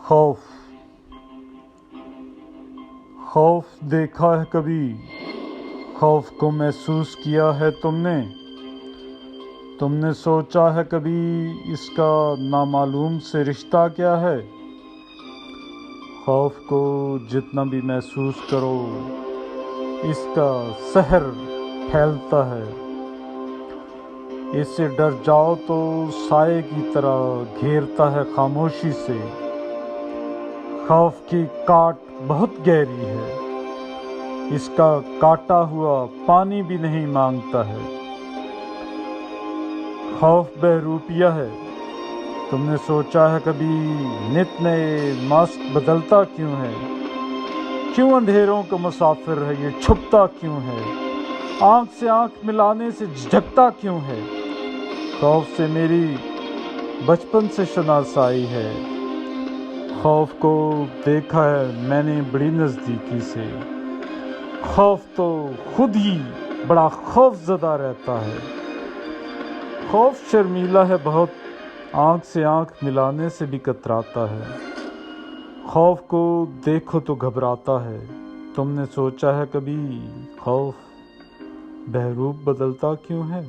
خوف خوف دیکھا ہے کبھی؟ خوف کو محسوس کیا ہے تم نے سوچا ہے کبھی اس کا نامعلوم سے رشتہ کیا ہے؟ خوف کو جتنا بھی محسوس کرو اس کا سحر پھیلتا ہے۔ اس سے ڈر جاؤ تو سائے کی طرح گھیرتا ہے خاموشی سے۔ خوف کی کاٹ بہت گہری ہے، اس کا کاٹا ہوا پانی بھی نہیں مانگتا ہے۔ خوف بہروپیہ ہے، تم نے سوچا ہے کبھی نت نئے ماسک بدلتا کیوں ہے؟ کیوں اندھیروں کا مسافر ہے یہ چھپتا کیوں ہے؟ آنکھ سے آنکھ ملانے سے جھجکتا کیوں ہے؟ خوف سے میری بچپن سے شناسائی ہے، خوف کو دیکھا ہے میں نے بڑی نزدیکی سے۔ خوف تو خود ہی بڑا خوف زدہ رہتا ہے۔ خوف شرمیلا ہے بہت، آنکھ سے آنکھ ملانے سے بھی کتراتا ہے۔ خوف کو دیکھو تو گھبراتا ہے، تم نے سوچا ہے کبھی خوف بہروپ بدلتا کیوں ہے؟